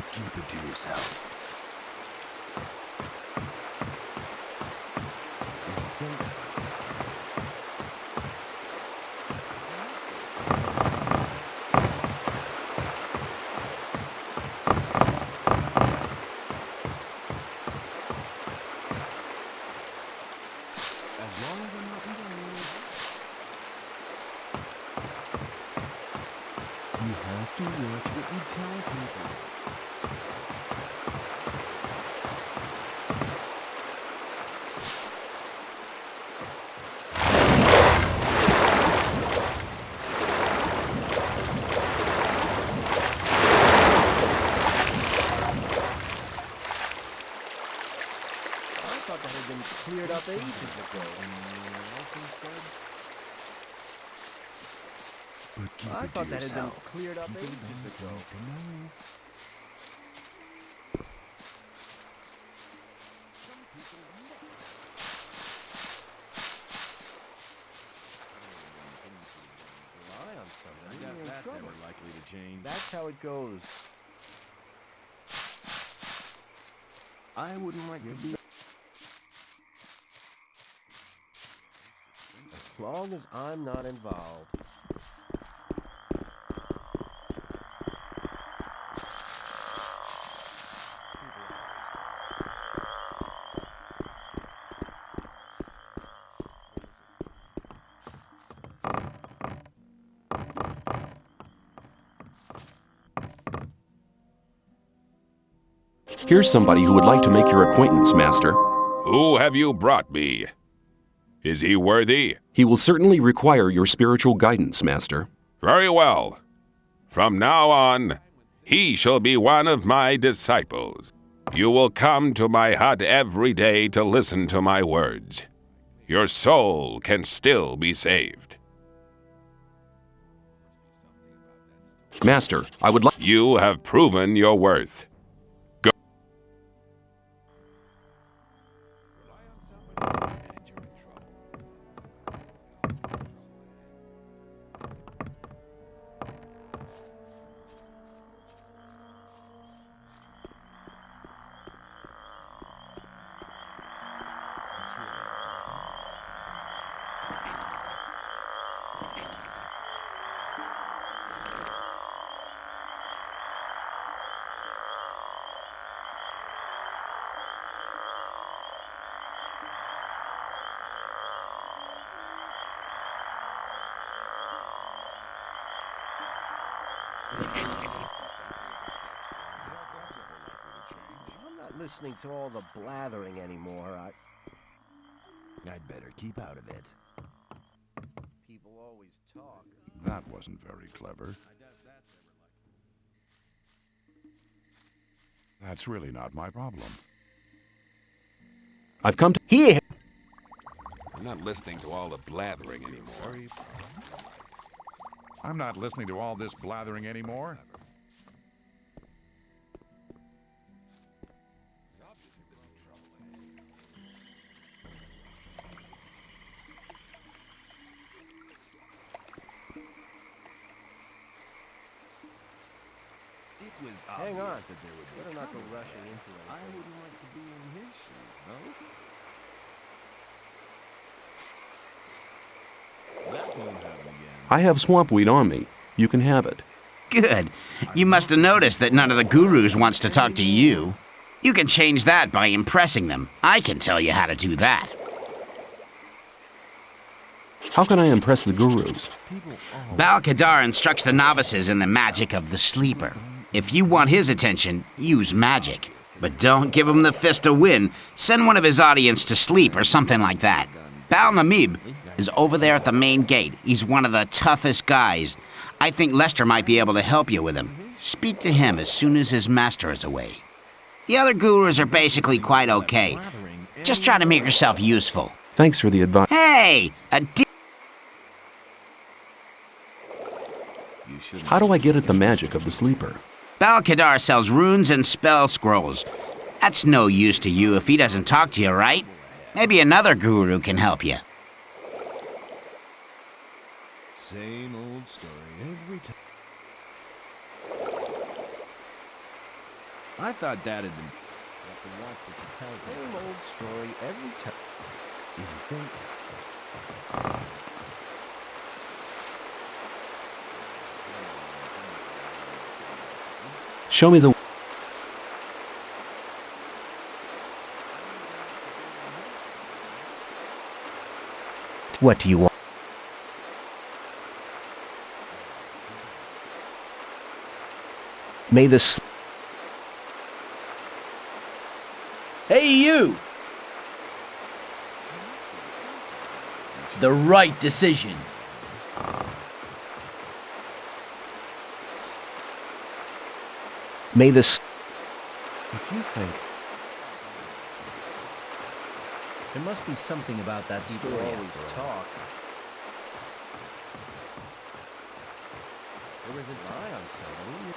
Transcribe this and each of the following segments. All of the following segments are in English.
But keep it to yourself. You have to watch what you tell people. I thought that had been cleared up ages ago. I thought that had been cleared up ages ago. Rely on something. That's never likely to change. That's how it goes. I wouldn't like to be. As long as I'm not involved. Here's somebody who would like to make your acquaintance, Master. Who have you brought me? Is he worthy? He will certainly require your spiritual guidance, Master. Very well. From now on, he shall be one of my disciples. You will come to my hut every day to listen to my words. Your soul can still be saved. Master, I would like... You have proven your worth. I'm not listening to all the blathering anymore. I'd better keep out of it. People always talk. That wasn't very clever. That's really not my problem. I've come to... Here! I'm not listening to all the blathering anymore. I'm not listening to all this blathering anymore. Hang on. Better not go rushing into it. I wouldn't like to be in his shoes, no? That won't happen again. I have swampweed on me. You can have it. Good. You must have noticed that none of the gurus wants to talk to you. You can change that by impressing them. I can tell you how to do that. How can I impress the gurus? Bal-Kadar instructs the novices in the magic of the sleeper. If you want his attention, use magic. But don't give him the fist to win. Send one of his audience to sleep or something like that. Bal-Namib is over there at the main gate. He's one of the toughest guys. I think Lester might be able to help you with him. Speak to him as soon as his master is away. The other gurus are basically quite okay. Just try to make yourself useful. Thanks for the advice. Hey! How do I get at the magic of the sleeper? Bal-Kadar sells runes and spell scrolls. That's no use to you if he doesn't talk to you, right? Maybe another guru can help you. Same old story every time. I thought Dad had been. You have to watch what you tell. Same old story every time. If you think. Show me the... What do you want? May the... Hey, you! The right decision. May the... If you think. There must be something about that People story. always talk. There was a tie on somebody.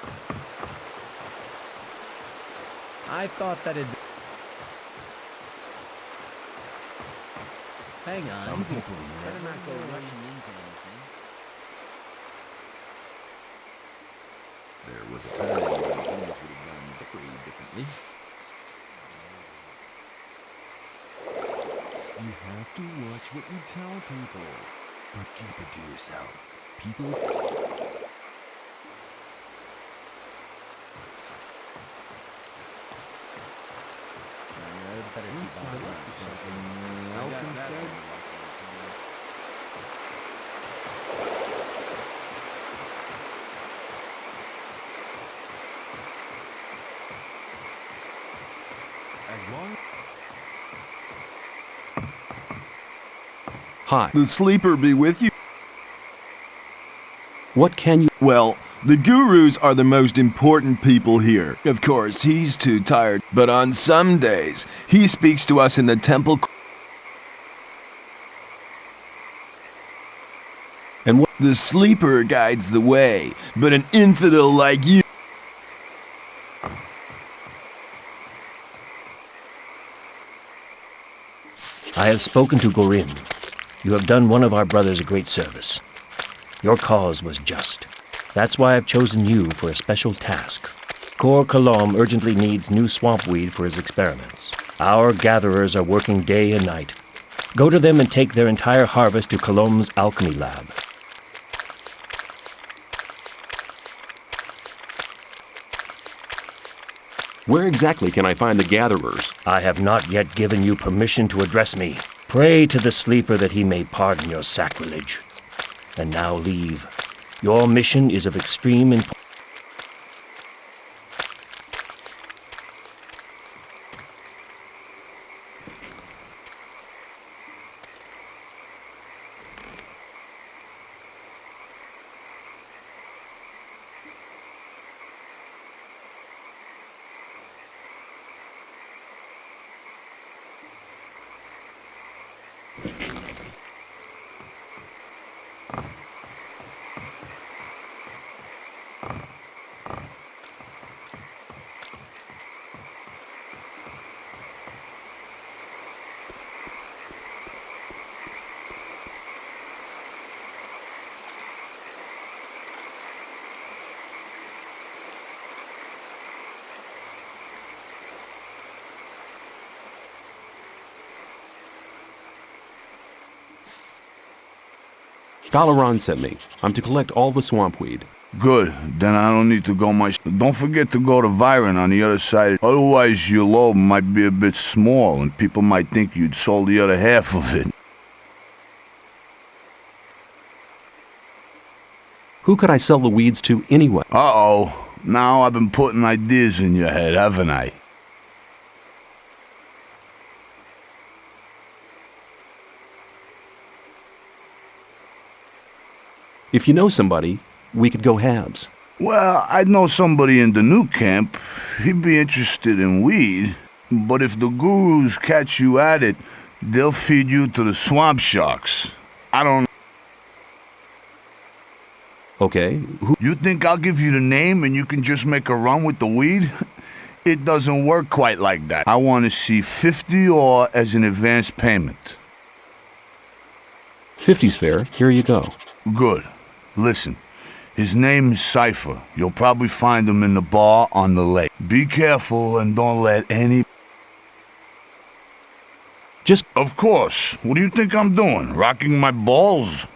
I thought that it. Hang on. Some people better never not go know. rushing into anything. There was a time when things would have gone very differently. You have to watch what you tell people, but keep it to yourself. People. Better keep on Something else instead. As long. Hi. The sleeper be with you. What can you... Well, the gurus are the most important people here. Of course, he's too tired, but on some days, he speaks to us in the temple. And what... The sleeper guides the way, but an infidel like you... I have spoken to Gorim. You have done one of our brothers a great service. Your cause was just. That's why I've chosen you for a special task. Kor Kalom urgently needs new swamp weed for his experiments. Our gatherers are working day and night. Go to them and take their entire harvest to Kalom's alchemy lab. Where exactly can I find the gatherers? I have not yet given you permission to address me. Pray to the sleeper that he may pardon your sacrilege. And now leave. Your mission is of extreme importance. Galaran sent me. I'm to collect all the swamp weed. Good. Then I don't need to go myself. Don't forget to go to Viren on the other side. Otherwise, your load might be a bit small, and people might think you'd sold the other half of it. Who could I sell the weeds to anyway? Uh-oh. Now I've been putting ideas in your head, haven't I? If you know somebody, we could go halves. Well, I'd know somebody in the new camp. He'd be interested in weed. But if the gurus catch you at it, they'll feed you to the swamp sharks. I don't... Okay, who... You think I'll give you the name and you can just make a run with the weed? It doesn't work quite like that. I want to see 50 ore as an advance payment. 50's fair. Here you go. Good. Listen, His name's Cypher. You'll probably find him in the bar on the lake. Be careful and don't let any... Just... Of course. What do you think I'm doing? Rocking my balls?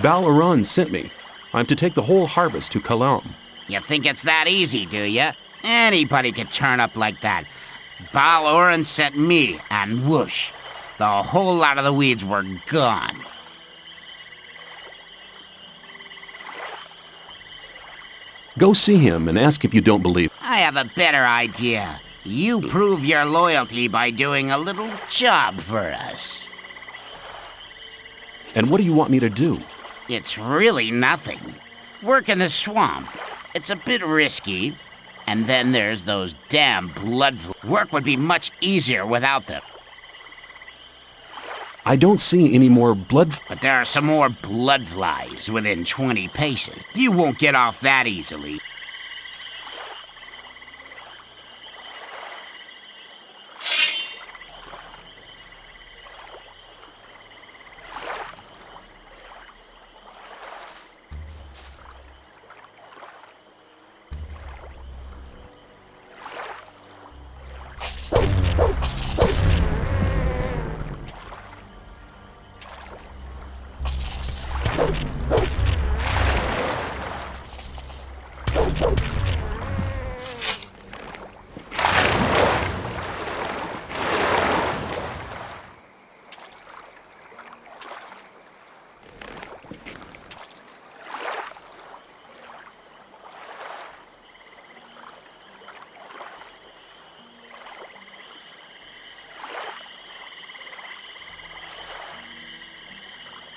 Balaran sent me. I'm to take the whole harvest to Kalam. You think it's that easy, do you? Anybody could turn up like that. Balaran sent me, and whoosh, the whole lot of the weeds were gone. Go see him and ask if you don't believe. I have a better idea. You prove your loyalty by doing a little job for us. And what do you want me to do? It's really nothing. Work in the swamp. It's a bit risky. And then there's those damn Work would be much easier without them. I don't see any more blood... But there are some more blood flies within 20 paces. You won't get off that easily.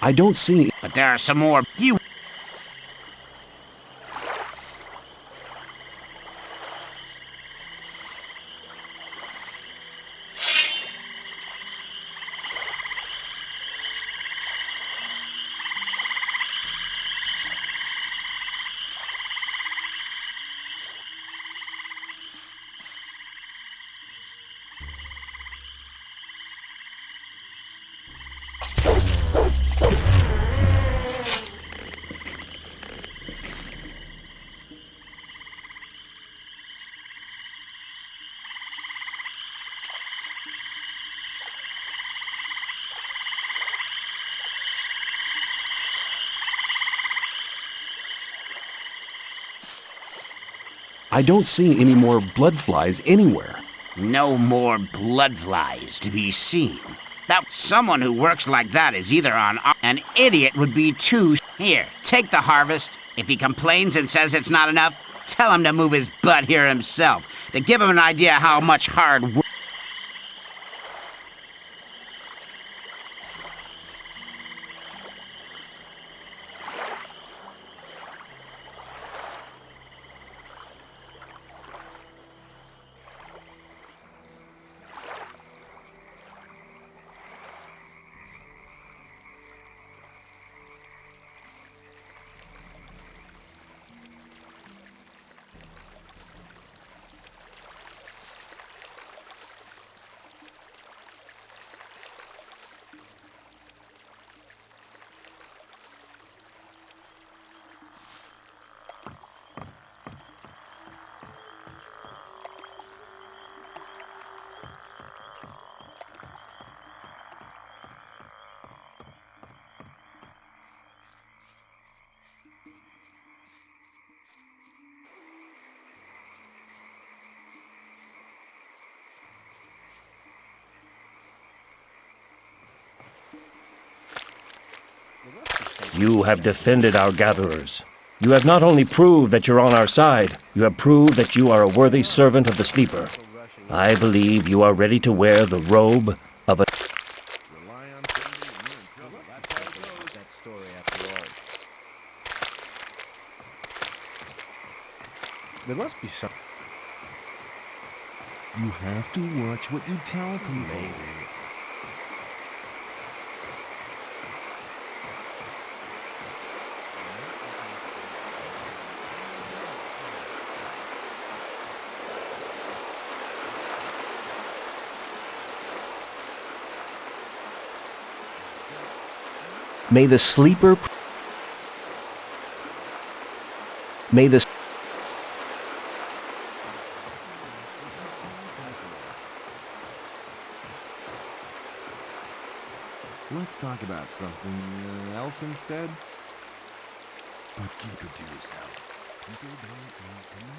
I don't see... But there are some more... You... I don't see any more blood flies anywhere. No more blood flies to be seen. Now, someone who works like that is either on... An idiot would be too... Here, take the harvest. If he complains and says it's not enough, tell him to move his butt here himself, to give him an idea how much hard work... You have defended our gatherers. You have not only proved that you're on our side, you have proved that you are a worthy servant of the Sleeper. I believe you are ready to wear the robe of a... That story after all. There must be some. You have to watch what you tell people. May the Sleeper... May the... Let's talk about something else instead. But keep it to yourself. People don't want to know.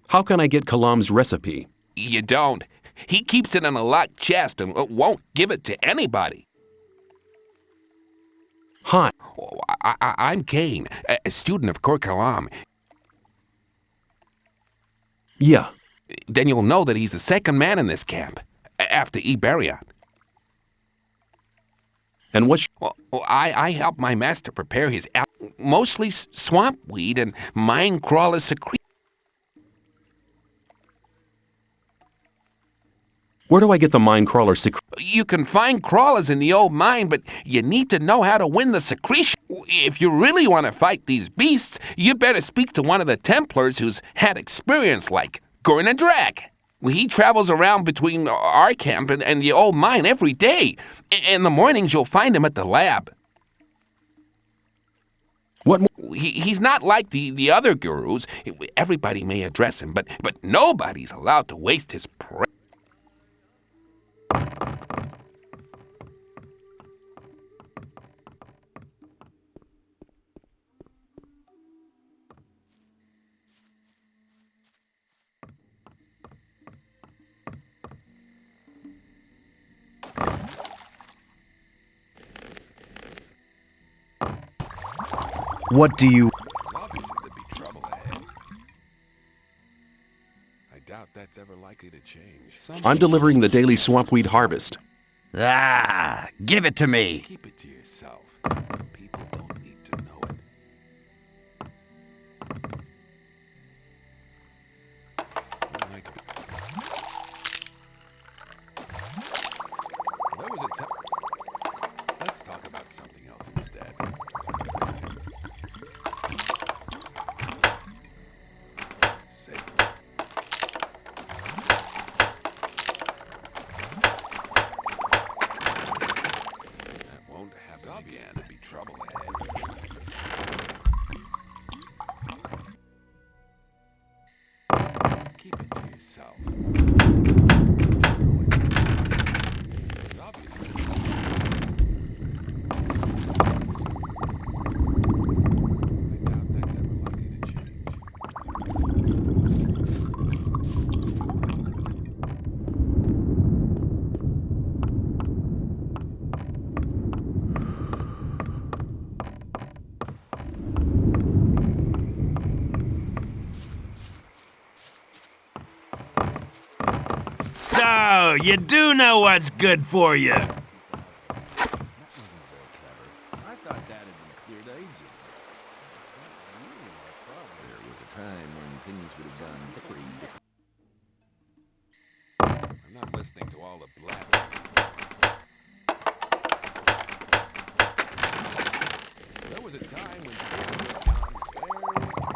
How can I get Kalam's recipe? You don't. He keeps it in a locked chest and won't give it to anybody. Hi. Oh, I'm Kane, a student of Kor Kalam. Yeah. Then you'll know that he's the second man in this camp, after Iberion. And what? Well, I helped my master prepare his mostly swamp weed and mine crawler secrete. Where do I get the mine crawler secret? You can find crawlers in the old mine, but you need to know how to win the secretion. If you really want to fight these beasts, you better speak to one of the Templars who's had experience like Gurren Drag. He travels around between our camp and the old mine every day. In the mornings, you'll find him at the lab. What? He's not like the other gurus. Everybody may address him, but nobody's allowed to waste his praise. What do you... Obviously, there'd be trouble ahead. I doubt that's ever likely to change. I'm delivering the daily swampweed harvest. Ah, give it to me. Keep it to yourself. People don't need to know it. I'd like to be... There was a time... Let's talk about something else instead. So, you do know what's good for you. I thought that had been cleared ages ago. There was a time when things would have gone pretty different. I'm not listening to all the blabber. There was a time when things would have gone very different.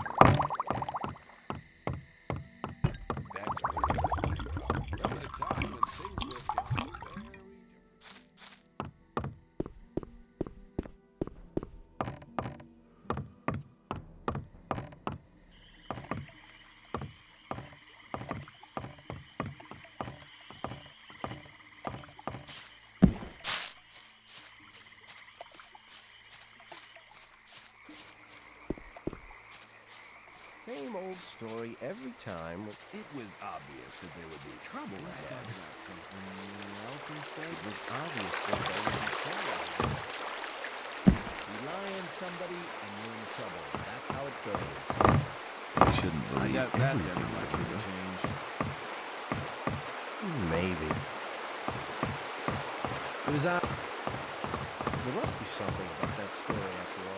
That's really my problem. There was a time when things would have gone very different. same old story every time. It was obvious that there would be trouble ahead. Something else instead? It was obvious that there would be trouble. Rely on somebody and you're in trouble. That's how it goes. You shouldn't believe I doubt that's ever likely to change. Maybe. It was There must be something about that story after all.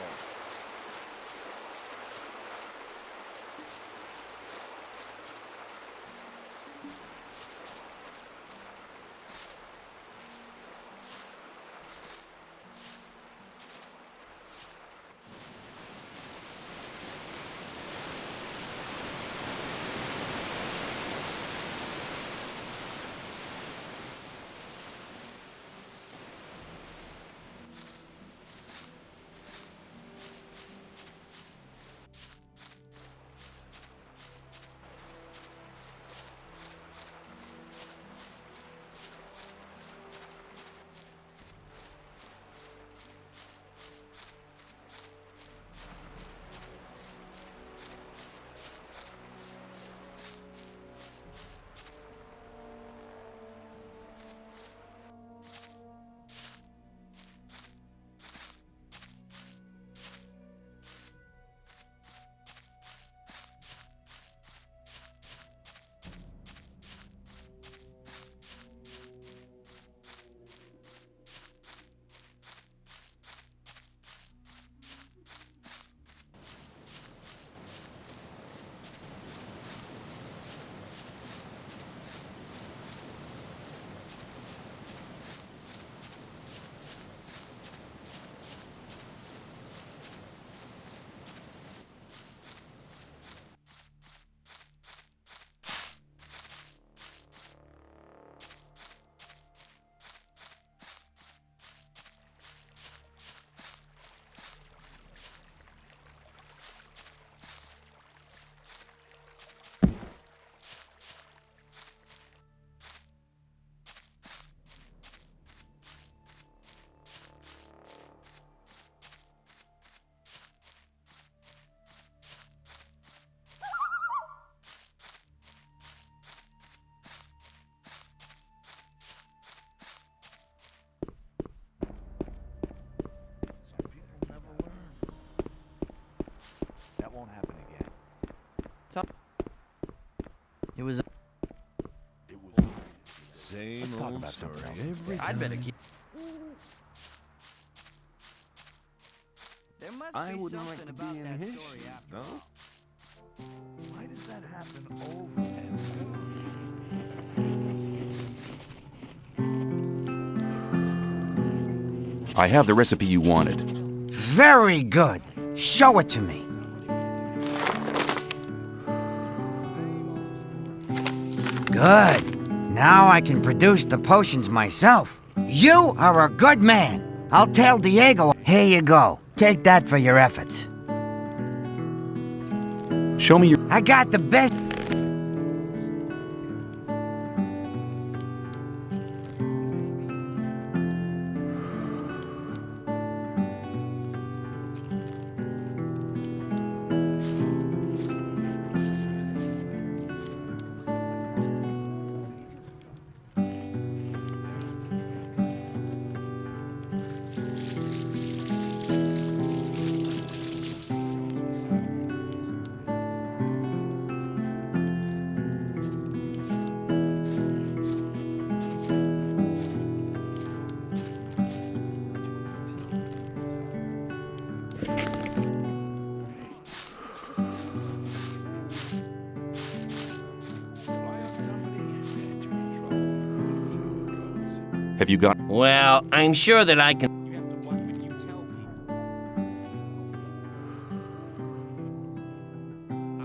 It was Same Let's talk old about story something else every instead. I'd better keep. There must I be wouldn't something like to about be in that his story shoes, after no? all. Why does that happen over and over? I have the recipe you wanted. Very good. Show it to me. Good. Now I can produce the potions myself. You are a good man. I'll tell Diego. Here you go. Take that for your efforts. Show me your... I got the best. Have you got... Well, I'm sure that I can...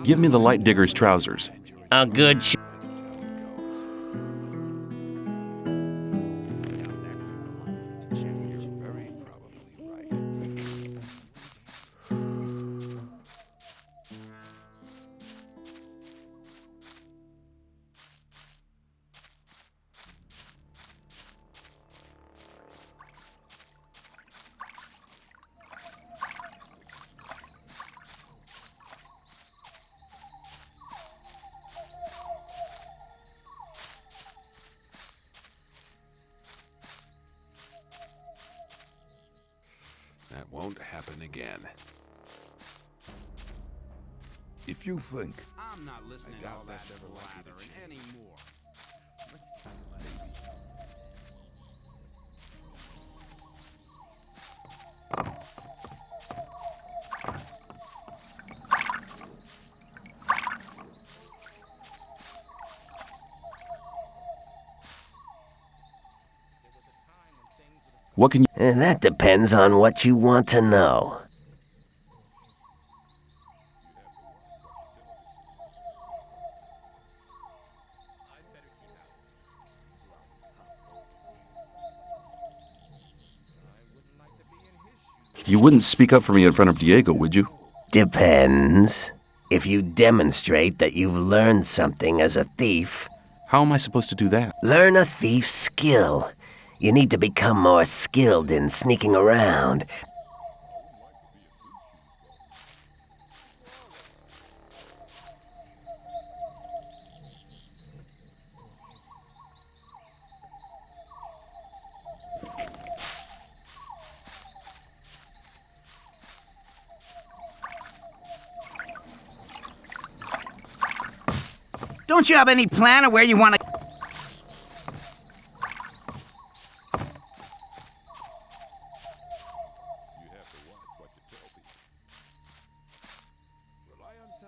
Give me the light digger's trousers. A good That won't happen again. If you think I'm not listening to all that blathering anymore. What can you... And that depends on what you want to know. You wouldn't speak up for me in front of Diego, would you? Depends. If you demonstrate that you've learned something as a thief, How am I supposed to do that? learn a thief's skill. You need to become more skilled in sneaking around. Don't you have any plan of where you want to...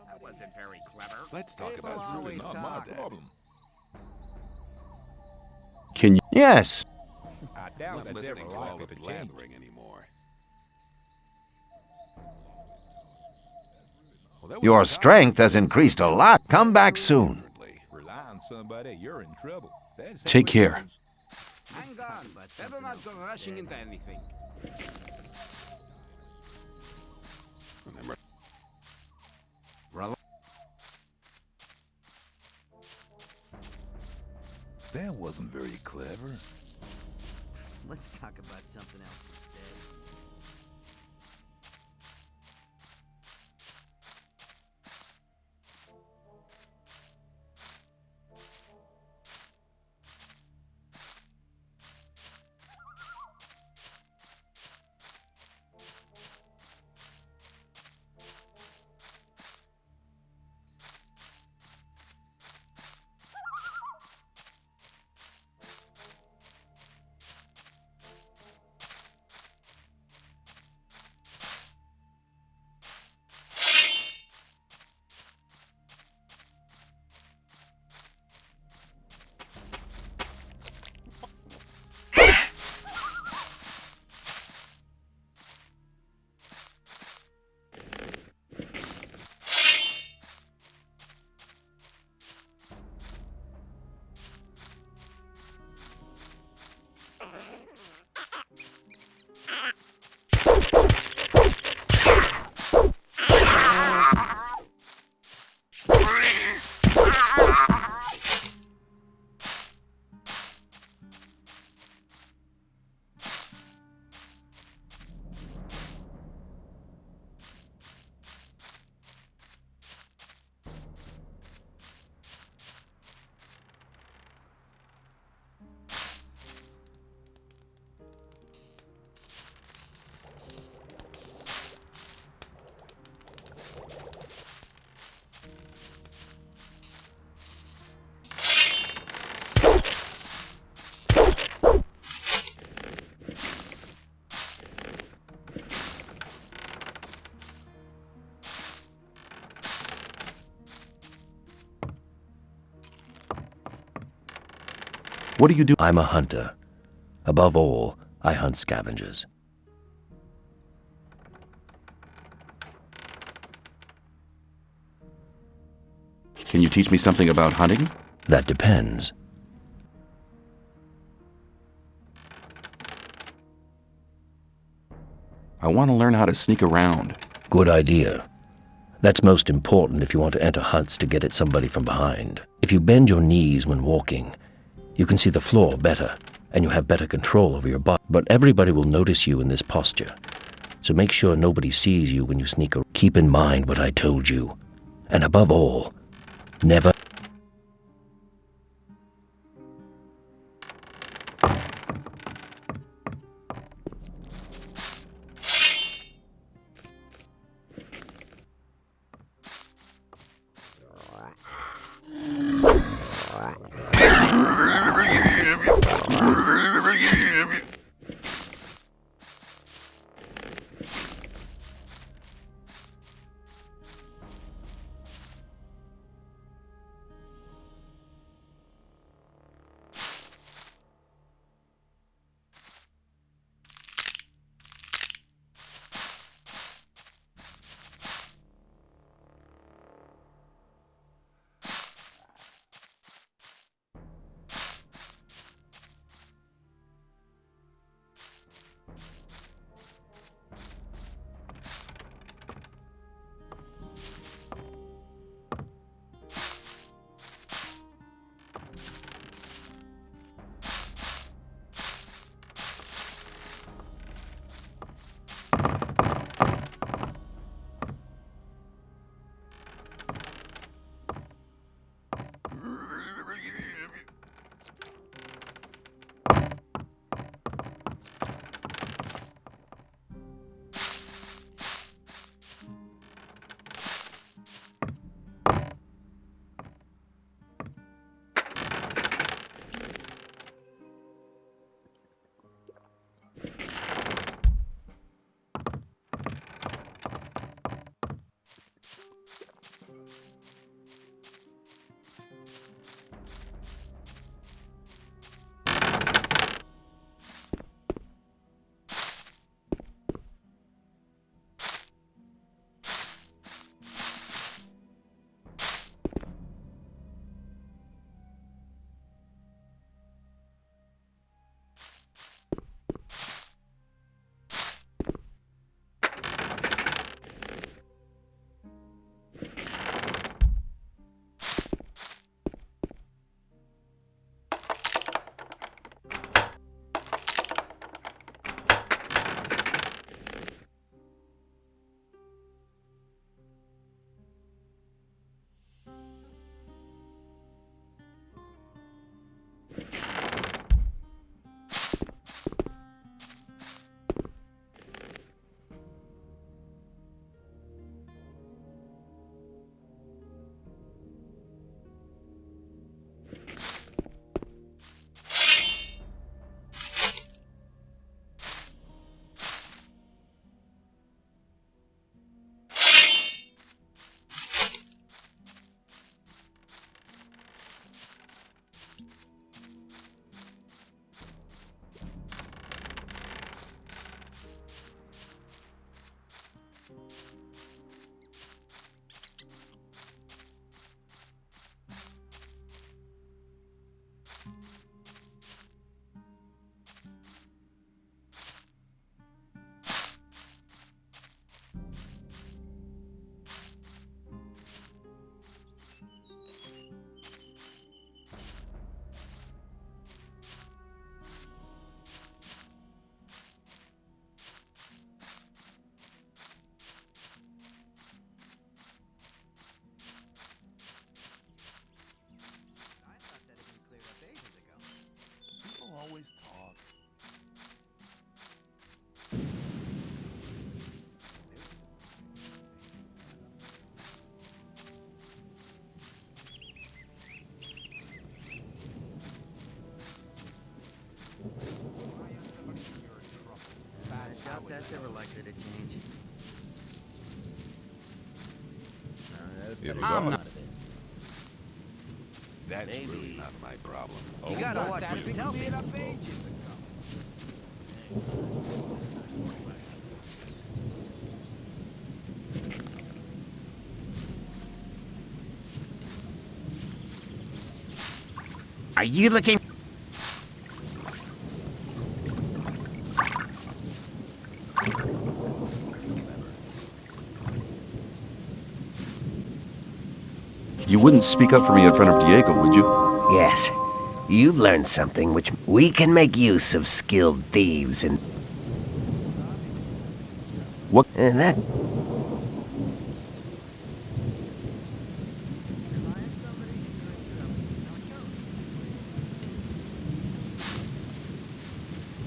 That wasn't very clever. let's talk about always not talk. my problem. Can you... Yes. I doubt Not that's listening ever to all likely the to change. blathering anymore. Your strength has increased a lot. Come back soon. Rely on somebody, you're in trouble. That's Take how it care. goes. Hang on, but better not go rushing into anything. Remember, That wasn't very clever. Let's talk about something else instead. What do you do? I'm a hunter. Above all, I hunt scavengers. Can you teach me something about hunting? That depends. I want to learn how to sneak around. Good idea. That's most important if you want to enter hunts to get at somebody from behind. If you bend your knees when walking, you can see the floor better, and you have better control over your body. But everybody will notice you in this posture, so make sure nobody sees you when you sneak around. Keep in mind what I told you, and above all, never... doubt that's ever likely to change. It'll I'm go. not. That's really not my problem. You gotta watch what you tell people. Are you looking? You wouldn't speak up for me in front of Diego, would you? Yes. You've learned something which we can make use of skilled thieves and... What? And that...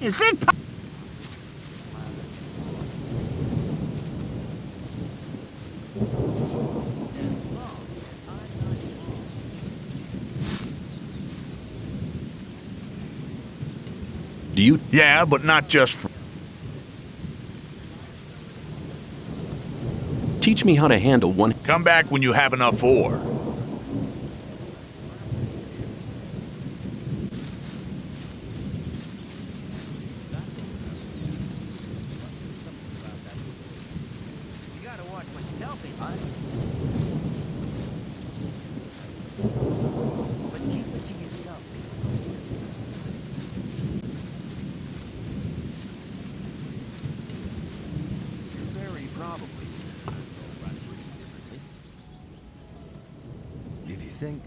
Is it? Do you? Yeah, but not just for... Teach me how to handle one. Come back when you have enough ore. You gotta watch what you tell people. But keep it to yourself. Very probably. If you think...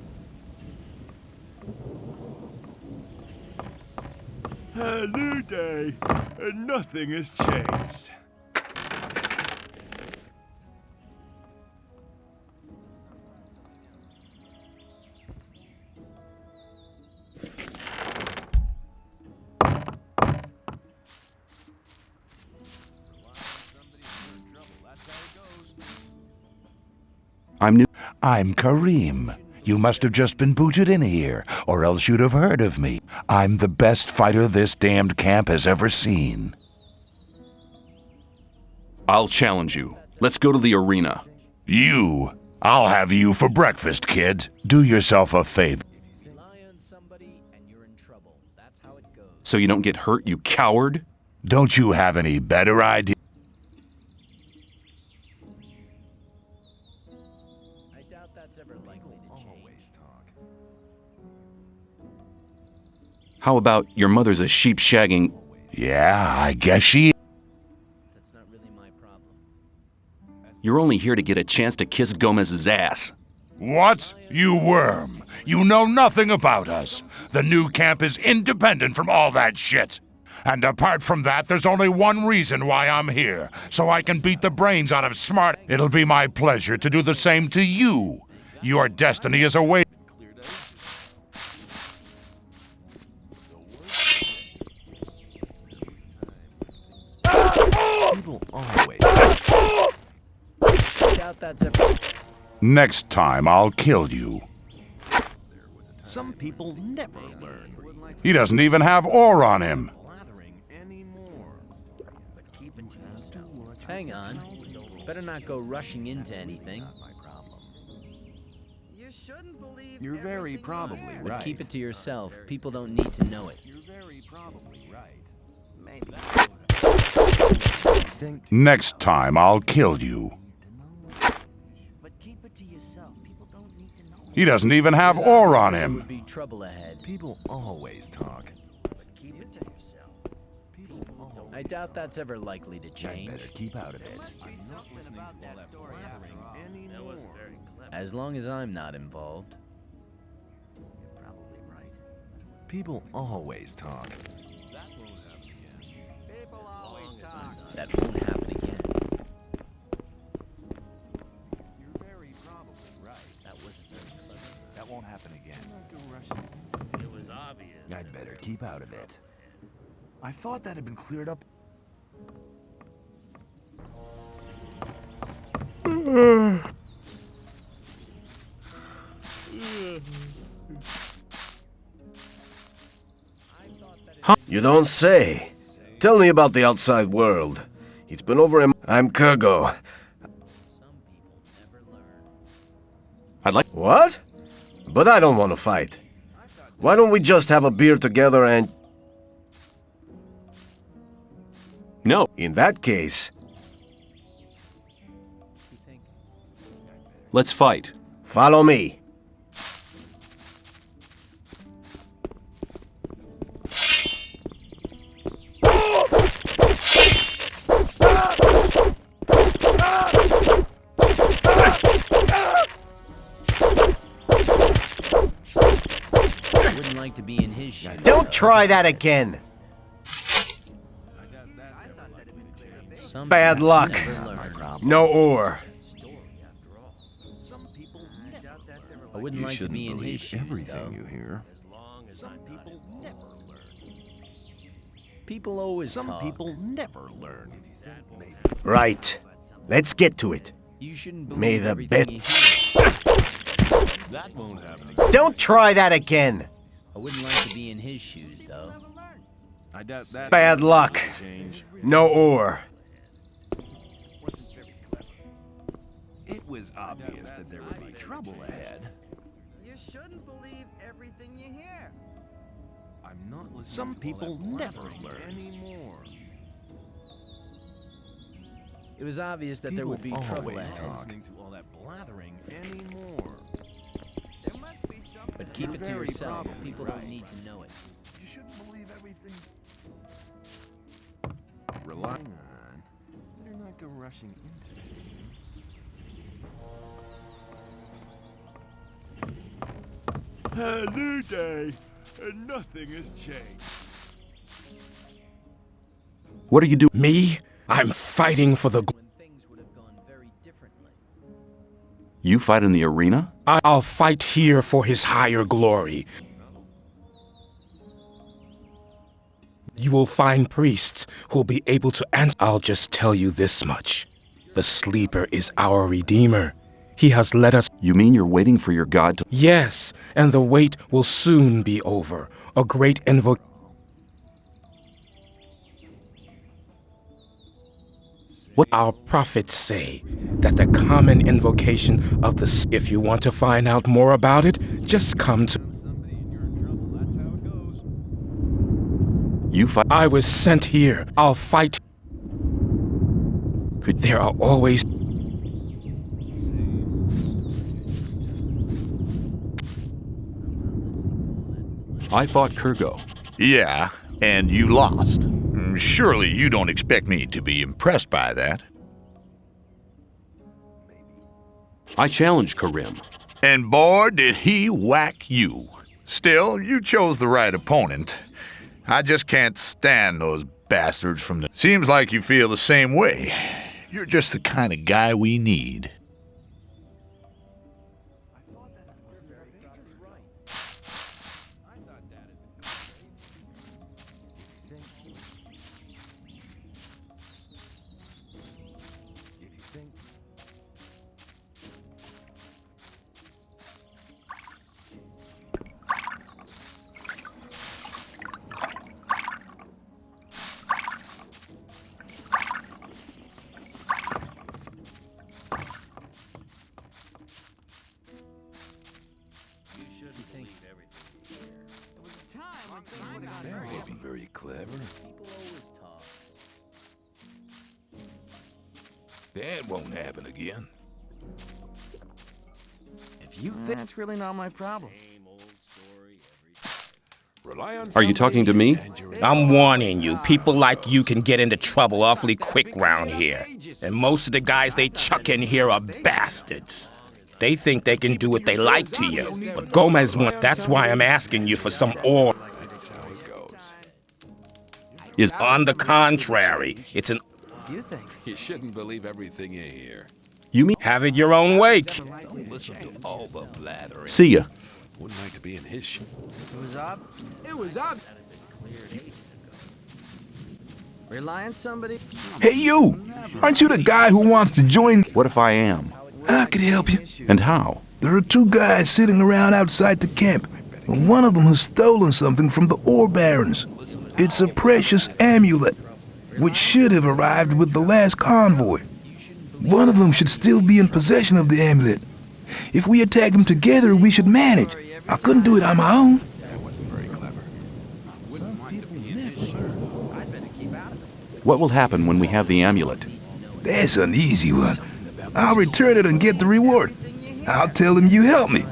A new day, and nothing has changed. I'm new. I'm Kareem. You must have just been booted in here, or else you'd have heard of me. I'm the best fighter this damned camp has ever seen. I'll challenge you. Let's go to the arena. You? I'll have you for breakfast, kid. Do yourself a favor. Rely on somebody and you're in trouble. That's how it goes. So you don't get hurt, you coward? Don't you have any better idea? I doubt that's ever likely to change. How about your mother's a sheep shagging? Yeah, I guess she... That's not really my problem. You're only here to get a chance to kiss Gomez's ass. What? You worm. You know nothing about us. The new camp is independent from all that shit. And apart from that, there's only one reason why I'm here, so I can beat the brains out of smart. It'll be my pleasure to do the same to you. Your destiny is awaiting. People always... I doubt that's ever... Next time, I'll kill you. Some people never learn. He doesn't even have ore on him. Blathering anymore. But keep it to yourself. Hang on. Better not go rushing into anything. You shouldn't believe You're very probably But right. keep it to yourself. People don't need to know it. You're very probably right. Maybe. Think Next time, I'll kill you. But keep it to yourself. People don't need to know. He doesn't even have ore on There him. would be trouble ahead. people always talk. But keep it to yourself. People always I doubt that's ever likely to change. Better keep out of it. Something about that story anymore. As long as I'm not involved. You're probably right. People always talk. People always talk. That won't happen again. You're very probably right. That wasn't very clever. That won't happen again. Go rushing. It was obvious. I'd better keep out of it. I thought that had been cleared up. You don't say. Tell me about the outside world. It's been over him. I'm Kurgo. I'd like. What? But I don't want to fight. Why don't we just have a beer together and... No. In that case... Let's fight. Follow me. Wouldn't like to be in his shoes. Don't try that again. Some Bad people luck. never learn. No ore. I wouldn't like to be in his shoes, everything though. you hear. People always Some talk. people never learn. Right. Let's get to it. You shouldn't believe May the everything best... you hear. That won't happen again. Don't try that again. I wouldn't like to be in his shoes, though. I doubt that. Bad luck. Change. No ore. It was obvious that there would be trouble ahead. You shouldn't believe everything you hear. I'm not listening. Some people never learn anymore. It was obvious that there would be trouble always ahead. listening to all that blathering anymore. There must be something. But keep it to Very yourself. probably People right. don't need to know it. You shouldn't believe everything. Relying on. Better not go rushing into it. A new day, and nothing has changed. What are you doing? Me? I'm fighting for the... When things would have gone very differently. You fight in the arena? I'll fight here for his higher glory. You will find priests who'll be able to answer. I'll just tell you this much. The Sleeper is our Redeemer. He has led us... You mean you're waiting for your god to... Yes, and the wait will soon be over. A great invocation. What our prophets say, that the common invocation of the... If you want to find out more about it, just come to... You fight... I was sent here. I'll fight. There are always... I fought Kurgo. Yeah, and you lost. Surely you don't expect me to be impressed by that. I challenged Karim. And boy, did he whack you. Still, you chose the right opponent. I just can't stand those bastards from the... Seems like you feel the same way. You're just the kind of guy we need. That wasn't very clever. People always talk. That won't happen again. If you think that's really not my problem. Rely on Are you talking to me? I'm warning you, people like you can get into trouble awfully quick round here. And most of the guys they chuck in here are bastards. They think they can do what they like to you. But Gomez won't. That's why I'm asking you for some ore. That's how it goes. Is on the contrary, it's an... You think? You shouldn't believe everything you hear. You mean... Have it your own way. Don't listen to all the blathering. See ya. Wouldn't like to be in his shoes. It was up. It was up. Rely on somebody. Hey, you! Aren't you the guy who wants to join? What if I am? I could help you. And how? There are two guys sitting around outside the camp. And one of them has stolen something from the ore barons. It's a precious amulet. which should have arrived with the last convoy. One of them should still be in possession of the amulet. If we attack them together, we should manage. I couldn't do it on my own. What will happen when we have the amulet? That's an easy one. I'll return it and get the reward. I'll tell them you helped me.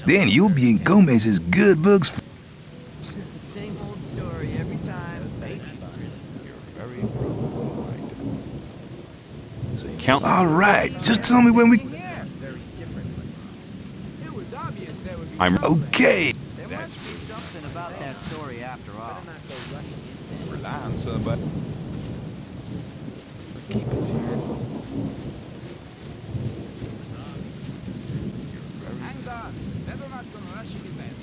Then you'll be in Gomez's good books. Same old story every time. Count. All right, just tell me when we... I'm... Okay. There must be something about that story after all. Rely on somebody. Keep it to yourself. Hang on. Never not gonna rush you, man.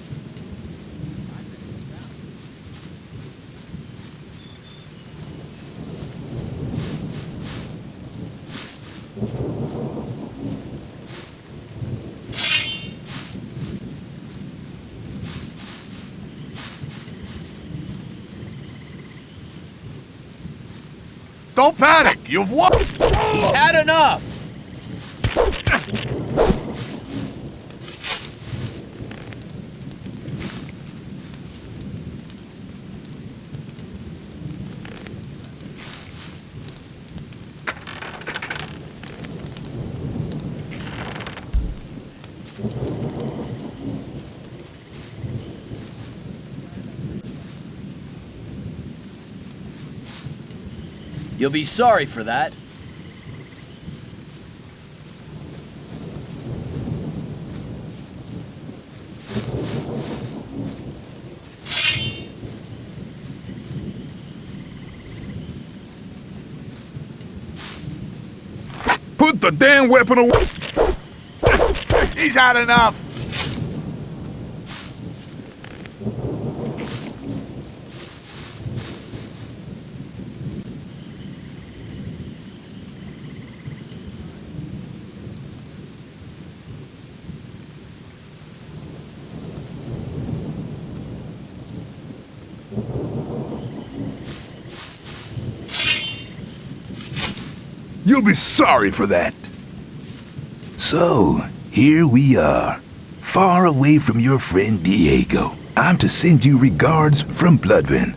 Don't panic! You've won! He's had enough! You'll be sorry for that. Put the damn weapon away! He's had enough! You'll be sorry for that. So, here we are, far away from your friend Diego. I'm to send you regards from Bloodven.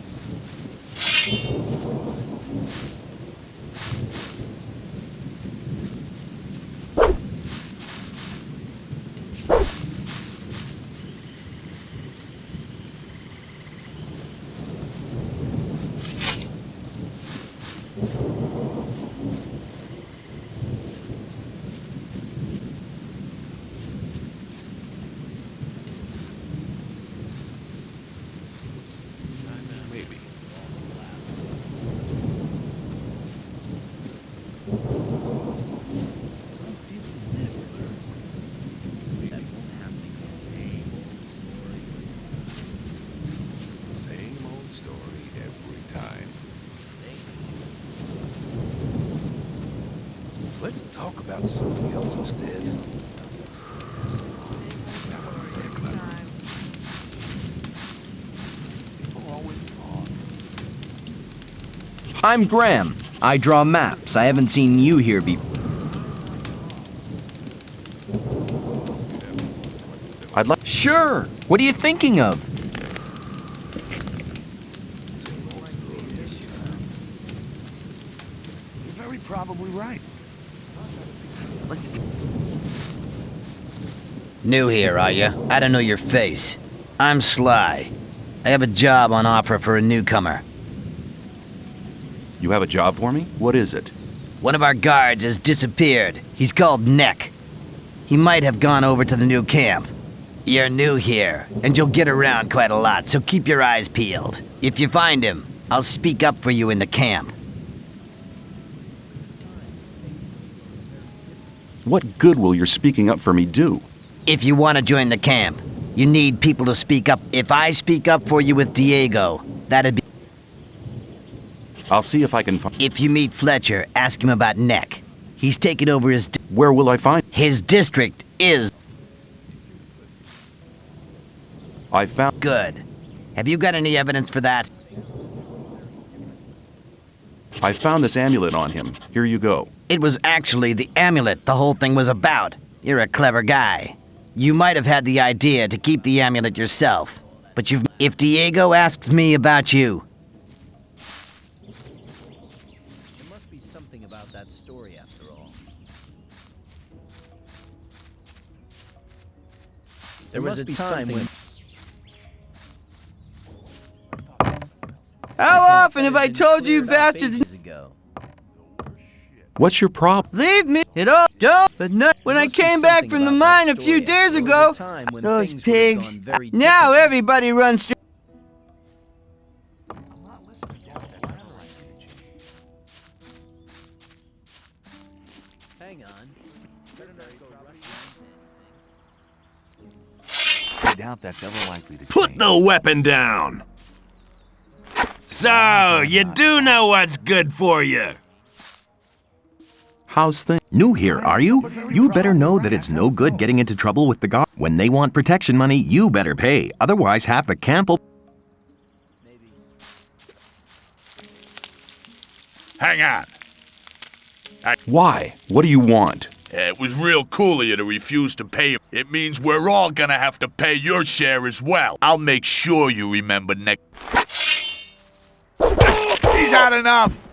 Let's talk about something else instead. People always talk. I'm Graham. I draw maps. I haven't seen you here before. I'd like... Sure. What are you thinking of? You're very probably right. New here, are you? I don't know your face. I'm Sly. I have a job on offer for a newcomer. You have a job for me? What is it? One of our guards has disappeared. He's called Neck. He might have gone over to the new camp. You're new here, and you'll get around quite a lot, so keep your eyes peeled. If you find him, I'll speak up for you in the camp. What good will your speaking up for me do? If you want to join the camp, you need people to speak up. If I speak up for you with Diego, that'd be... I'll see if I can find... If you meet Fletcher, ask him about Neck. He's taken over his... Where will I find... His district is... I found... Good. Have you got any evidence for that? I found this amulet on him. Here you go. It was actually the amulet the whole thing was about. You're a clever guy. You might have had the idea to keep the amulet yourself, but if Diego asks me about you... There must be something about that story after all. There was a time when... How often have I told you bastards ago? What's your problem? leave me? It all don't. But no, when I came back from the mine a few days ago, those pigs. Now everybody runs through. Hang on. Better not go rushing. I doubt that's ever likely to Put the weapon down! So, you do know what's good for you. How's things? New here, are you? You better know that it's no good getting into trouble with the guard. When they want protection money, you better pay. Otherwise, half the camp will... Hang on. Why? What do you want? It was real cool of you to refuse to pay him. It means we're all gonna have to pay your share as well. I'll make sure you remember next... He's had enough!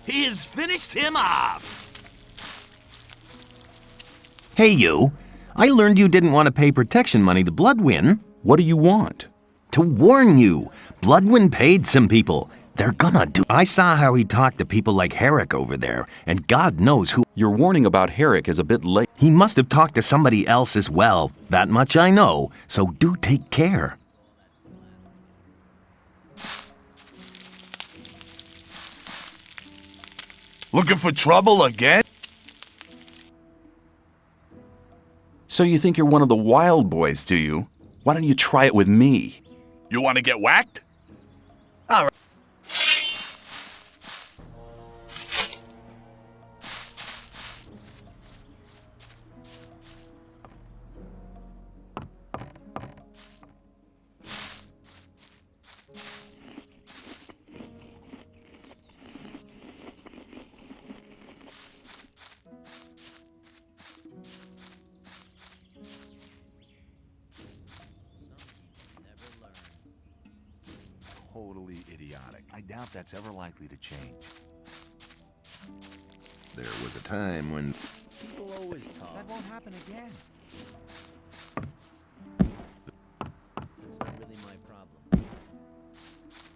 He has finished him off. Hey, you. I learned you didn't want to pay protection money to Bloodwin. What do you want? To warn you, Bloodwin paid some people. They're gonna do... I saw how he talked to people like Herrick over there, and God knows who... Your warning about Herrick is a bit late. He must have talked to somebody else as well. That much I know, so do take care. Looking for trouble again? So you think you're one of the wild boys, do you? Why don't you try it with me? You want to get whacked? All right. Totally idiotic. I doubt that's ever likely to change. There was a time when... People always talk. That won't happen again. That's not really my problem.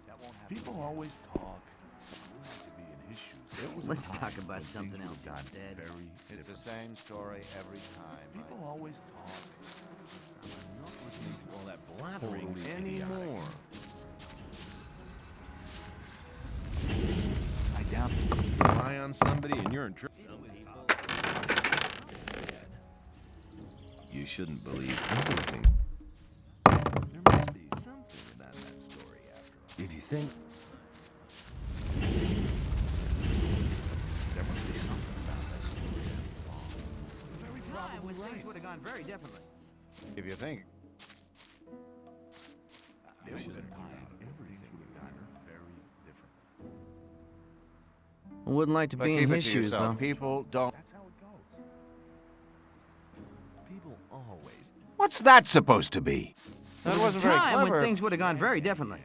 That won't happen. People always talk. I like to be in his shoes. There was a Let's time talk about when something things else got instead. very It's the different. same story every time. People always talk. I'm not listening to all that blathering Totally anymore. I doubt Rely on somebody and you're in trouble. You shouldn't believe everything. There must be something about that story after all. If you think... There must be something about that story after all. Every time when things would have gone very differently. If you think There was a time everything would have gone very different. I wouldn't like to but be keep in it his to shoes, yourself. though. People don't. That's how it goes. People always. What's that supposed to be? That There was wasn't a very time clever. when things would have gone very differently.